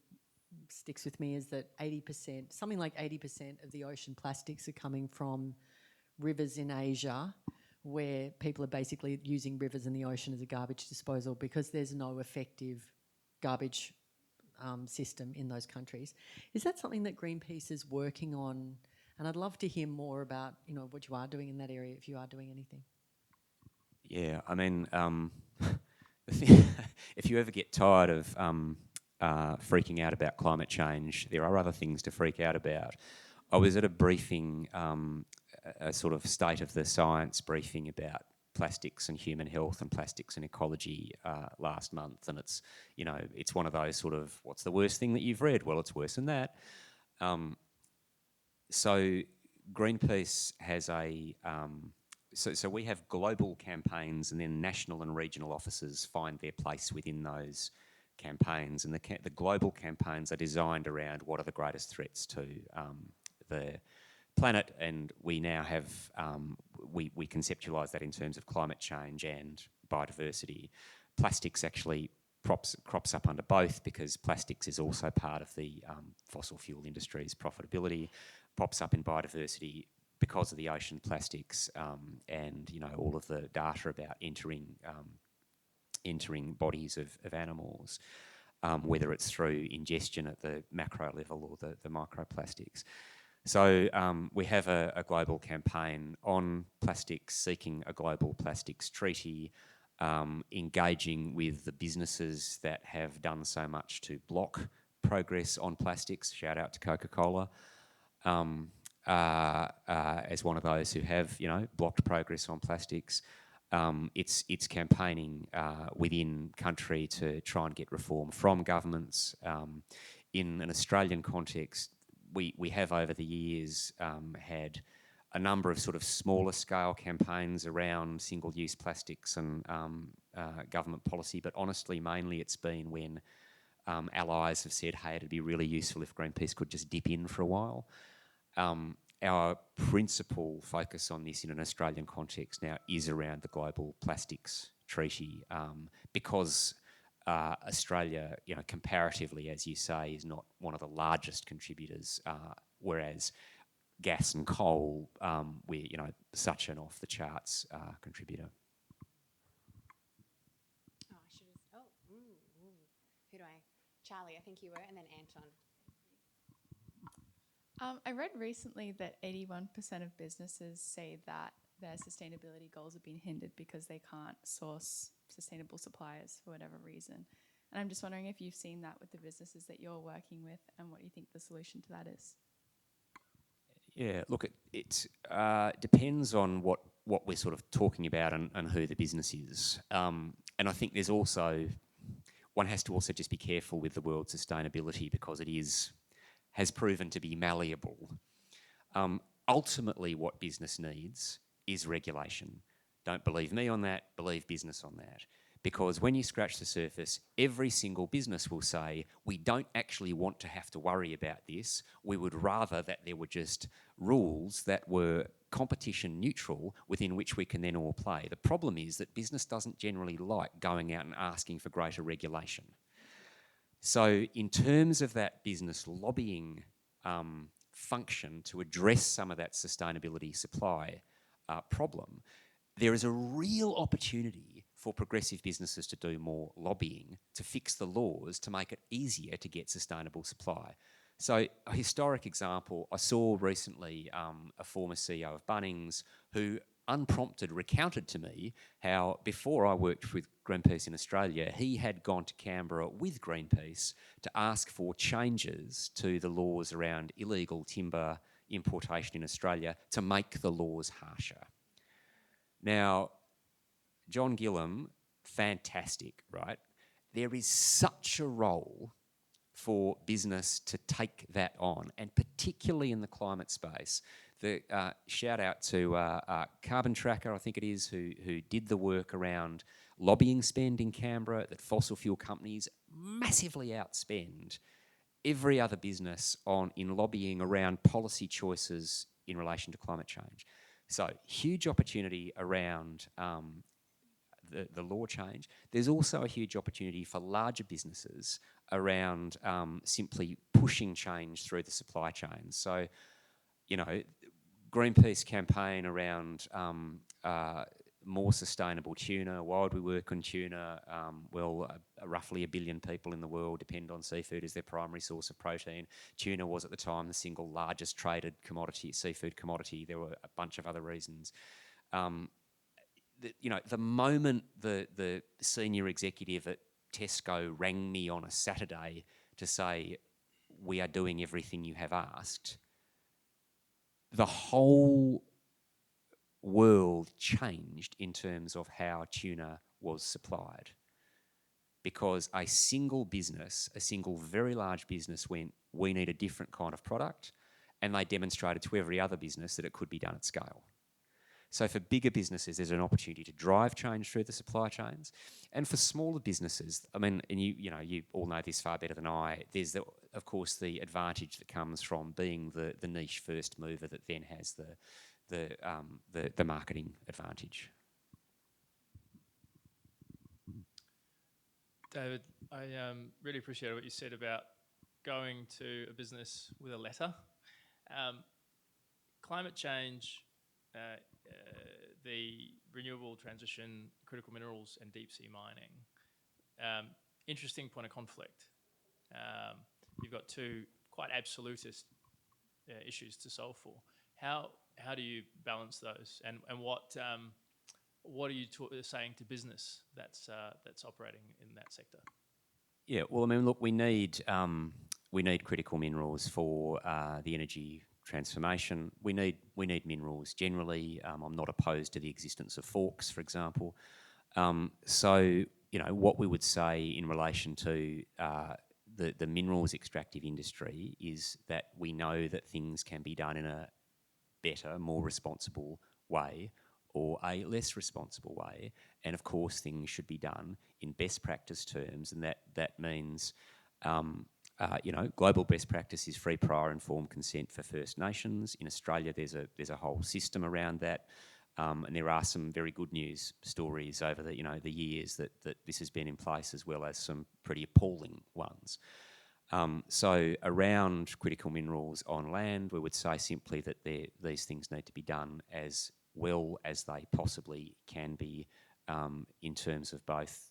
sticks with me is that something like 80% of the ocean plastics are coming from rivers in Asia, where people are basically using rivers and the ocean as a garbage disposal because there's no effective garbage system in those countries. Is that something that Greenpeace is working on? And I'd love to hear more about what you are doing in that area, if you are doing anything.
Yeah, I mean, if you ever get tired of freaking out about climate change, there are other things to freak out about. I was at a briefing, a sort of state of the science briefing about plastics and human health and plastics and ecology last month, and it's one of those sort of, what's the worst thing that you've read? Well, it's worse than that. So Greenpeace has so we have global campaigns, and then national and regional offices find their place within those campaigns. And the global campaigns are designed around what are the greatest threats to the planet, and we now have we conceptualise that in terms of climate change and biodiversity. Plastics actually crops up under both, because plastics is also part of the fossil fuel industry's profitability. Pops up in biodiversity because of the ocean plastics and all of the data about entering bodies of animals, whether it's through ingestion at the macro level or the microplastics. So we have a global campaign on plastics, seeking a global plastics treaty, engaging with the businesses that have done so much to block progress on plastics. Shout out to Coca-Cola. As one of those who have, blocked progress on plastics. It's campaigning within country to try and get reform from governments. In an Australian context, we have over the years had a number of sort of smaller scale campaigns around single-use plastics and government policy, but honestly, mainly it's been when allies have said, hey, it'd be really useful if Greenpeace could just dip in for a while. Our principal focus on this in an Australian context now is around the Global Plastics Treaty, because Australia, comparatively, as you say, is not one of the largest contributors, whereas gas and coal, we're such an off-the-charts contributor.
Who do I? Charlie, I think you were, and then Anton.
I read recently that 81% of businesses say that their sustainability goals have been hindered because they can't source sustainable suppliers for whatever reason. And I'm just wondering if you've seen that with the businesses that you're working with, and what you think the solution to that is.
Yeah, look, it depends on what we're sort of talking about and who the business is. And I think there's also, one has to also just be careful with the word sustainability, because it has proven to be malleable. Ultimately, what business needs is regulation. Don't believe me on that, believe business on that. Because when you scratch the surface, every single business will say, we don't actually want to have to worry about this. We would rather that there were just rules that were competition neutral within which we can then all play. The problem is that business doesn't generally like going out and asking for greater regulation. So in terms of that business lobbying function to address some of that sustainability supply problem, there is a real opportunity for progressive businesses to do more lobbying, to fix the laws, to make it easier to get sustainable supply. So a historic example, I saw recently a former CEO of Bunnings who unprompted recounted to me how before I worked with Greenpeace in Australia, he had gone to Canberra with Greenpeace to ask for changes to the laws around illegal timber importation in Australia to make the laws harsher. Now, John Gillam, fantastic, right? There is such a role for business to take that on, and particularly in the climate space. The shout out to Carbon Tracker, I think it is, who did the work around lobbying spend in Canberra, that fossil fuel companies massively outspend every other business in lobbying around policy choices in relation to climate change. So huge opportunity around the law change. There's also a huge opportunity for larger businesses around simply pushing change through the supply chain. So, you know, Greenpeace campaign around more sustainable tuna. Why would we work on tuna? Roughly 1 billion people in the world depend on seafood as their primary source of protein. Tuna was at the time the single largest traded seafood commodity. There were a bunch of other reasons. The moment the senior executive at Tesco rang me on a Saturday to say, we are doing everything you have asked, the whole world changed in terms of how tuna was supplied. Because a single business, a single very large business went, we need a different kind of product, and they demonstrated to every other business that it could be done at scale. So for bigger businesses, there's an opportunity to drive change through the supply chains. And for smaller businesses, I mean, and you all know this far better than I, there's, of course, the advantage that comes from being the niche first mover that then has the marketing advantage.
David, I really appreciate what you said about going to a business with a letter. Climate change, the renewable transition, critical minerals and deep sea mining. Interesting point of conflict. You've got two quite absolutist issues to solve for. How do you balance those? And what are you saying to business that's operating in that sector?
Yeah, well, I mean, look, we need critical minerals for the energy transformation. We need minerals generally. I'm not opposed to the existence of forks, for example. So, what we would say in relation to the minerals extractive industry is that we know that things can be done in a better, more responsible way or a less responsible way. And of course, things should be done in best practice terms, and that means global best practice is free, prior, informed consent for First Nations. In Australia, there's a whole system around that, and there are some very good news stories over the years that this has been in place, as well as some pretty appalling ones. So around critical minerals on land, we would say simply that these things need to be done as well as they possibly can be, in terms of both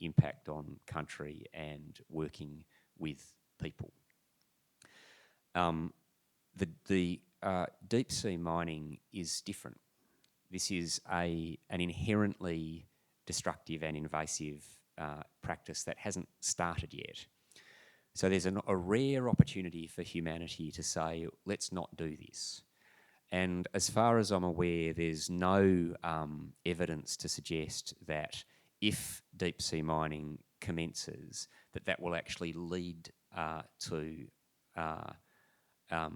impact on country and working with people. The deep sea mining is different. This is an inherently destructive and invasive practice that hasn't started yet. So there's a rare opportunity for humanity to say, let's not do this. And as far as I'm aware, there's no evidence to suggest that if deep sea mining commences, that will actually lead to let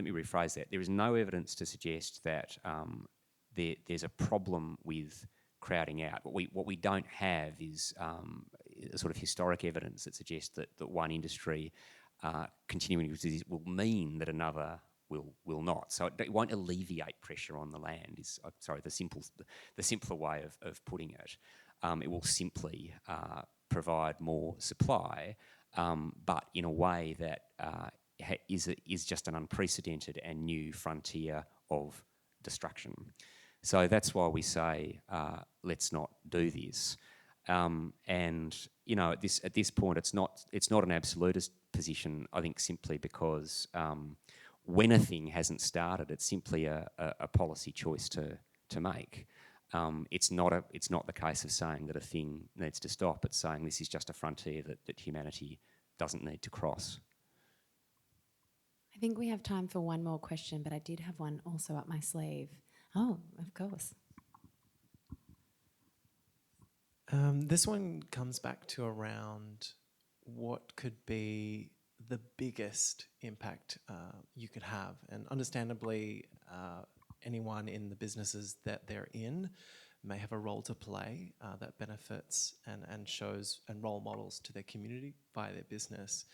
me rephrase that. There is no evidence to suggest that there's a problem with crowding out. What we don't have is sort of historic evidence that suggests that one industry continuing with this will mean that another will not. So it won't alleviate pressure on the land. Is the simpler way of putting it. It will simply provide more supply, but in a way that is just an unprecedented and new frontier of destruction. So that's why we say let's not do this. And you know, at this point, it's not an absolutist position. I think simply because when a thing hasn't started, it's simply a policy choice to make. It's not the case of saying that a thing needs to stop. It's saying this is just a frontier that humanity doesn't need to cross.
I think we have time for one more question, but I did have one also up my sleeve. Oh, of course.
This one comes back to around what could be the biggest impact you could have. And understandably, anyone in the businesses that they're in may have a role to play that benefits and shows and role models to their community via their business.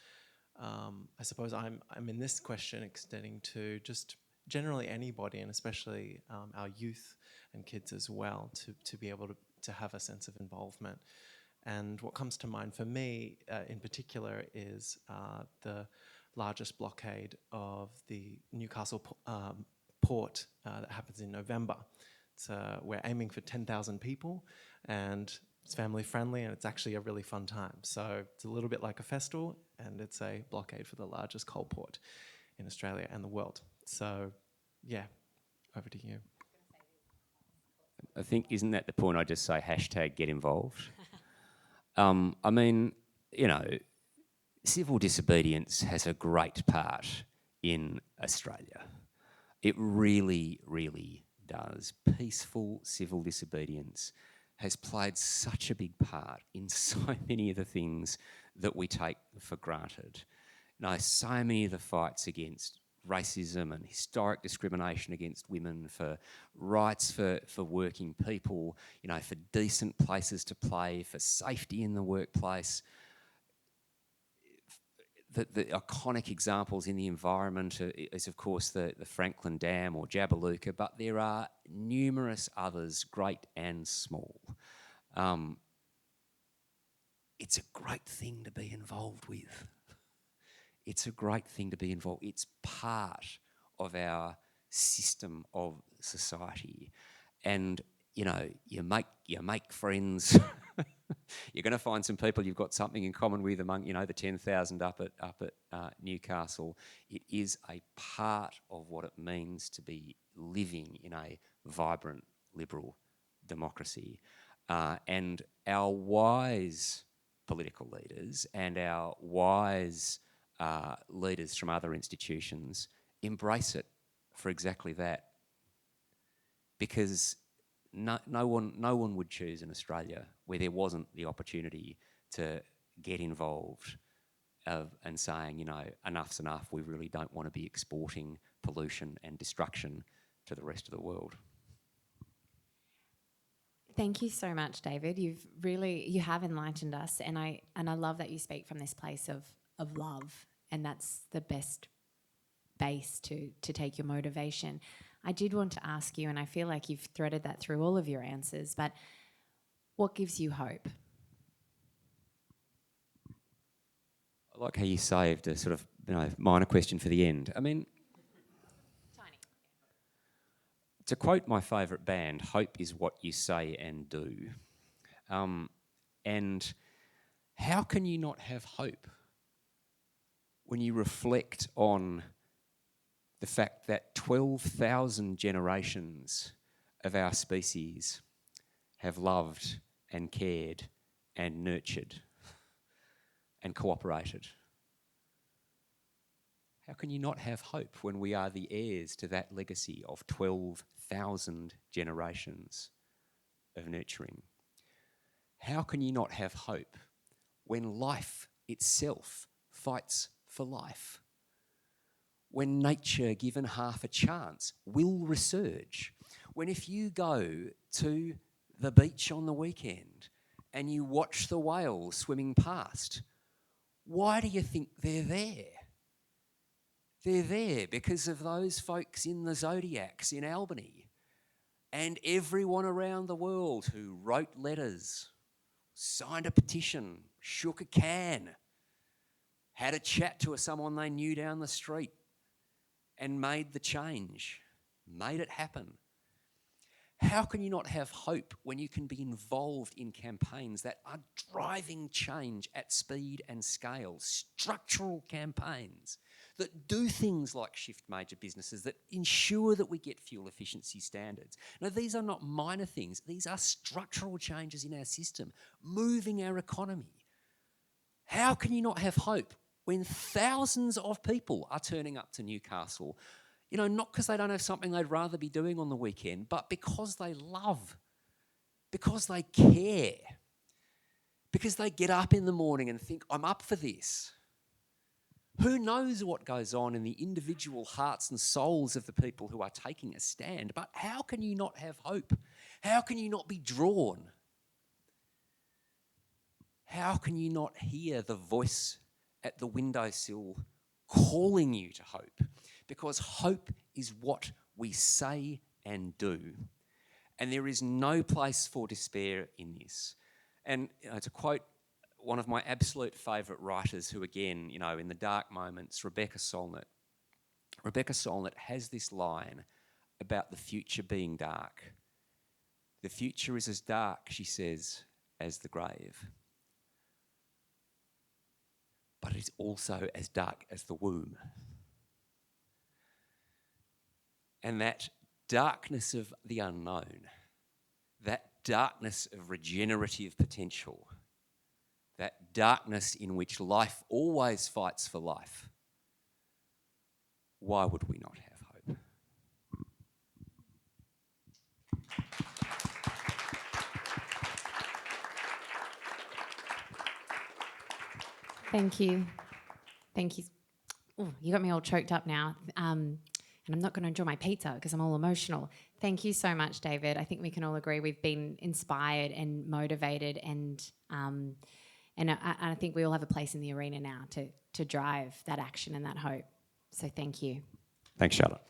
I suppose I'm in this question extending to just generally anybody, and especially our youth and kids as well, to be able to have a sense of involvement. And what comes to mind for me in particular is the largest blockade of the Newcastle port that happens in November. We're aiming for 10,000 people, and it's family friendly, and it's actually a really fun time. So it's a little bit like a festival, and it's a blockade for the largest coal port in Australia and the world. So, yeah, over to you.
I think, isn't that the point? I just say hashtag get involved. I mean, you know, civil disobedience has a great part in Australia. It really, really does. Peaceful civil disobedience has played such a big part in so many of the things that we take for granted. You know, so many of the fights against racism and historic discrimination against women, for rights for working people, you know, for decent places to play, for safety in the workplace. The iconic examples in the environment is, of course, the Franklin Dam or Jabiluka, but there are numerous others, great and small. It's a great thing to be involved with. It's a great thing to be involved. It's part of our system of society. And, you know, you make friends. You're going to find some people you've got something in common with among, you know, the 10,000 up at Newcastle. It is a part of what it means to be living in a vibrant liberal democracy. And our wise political leaders and our wise leaders from other institutions embrace it for exactly that. Because no one would choose in Australia where there wasn't the opportunity to get involved and saying, you know, enough's enough, we really don't want to be exporting pollution and destruction to the rest of the world.
Thank you so much, David. You have enlightened us, and I love that you speak from this place of love, and that's the best base to take your motivation. I did want to ask you, and I feel like you've threaded that through all of your answers, but what gives you hope?
I like how you saved a sort of, you know, minor question for the end. I mean,
Tiny.
To quote my favourite band, hope is what you say and do. And how can you not have hope when you reflect on the fact that 12,000 generations of our species have loved and cared and nurtured and cooperated? How can you not have hope when we are the heirs to that legacy of 12,000 generations of nurturing? How can you not have hope when life itself fights for life? When nature, given half a chance, will resurge? When if you go to the beach on the weekend and you watch the whales swimming past, why do you think they're there? They're there because of those folks in the Zodiacs in Albany and everyone around the world who wrote letters, signed a petition, shook a can, had a chat to someone they knew down the street and made the change, made it happen. How can you not have hope when you can be involved in campaigns that are driving change at speed and scale, structural campaigns that do things like shift major businesses, that ensure that we get fuel efficiency standards? Now, these are not minor things. These are structural changes in our system, moving our economy. How can you not have hope when thousands of people are turning up to Newcastle? You know, not because they don't have something they'd rather be doing on the weekend, but because they love, because they care, because they get up in the morning and think, I'm up for this. Who knows what goes on in the individual hearts and souls of the people who are taking a stand? But how can you not have hope? How can you not be drawn? How can you not hear the voice at the windowsill calling you to hope? Because hope is what we say and do. And there is no place for despair in this. And to quote one of my absolute favourite writers who, again, in the dark moments, Rebecca Solnit. Rebecca Solnit has this line about the future being dark. The future is as dark, she says, as the grave. But it is also as dark as the womb. And that darkness of the unknown, that darkness of regenerative potential, that darkness in which life always fights for life, why would we not have hope?
Thank you. Thank you. Ooh, you got me all choked up now. And I'm not going to enjoy my pizza because I'm all emotional. Thank you so much, David. I think we can all agree we've been inspired and motivated, and I think we all have a place in the arena now to drive that action and that hope. So thank you.
Thanks, Charlotte.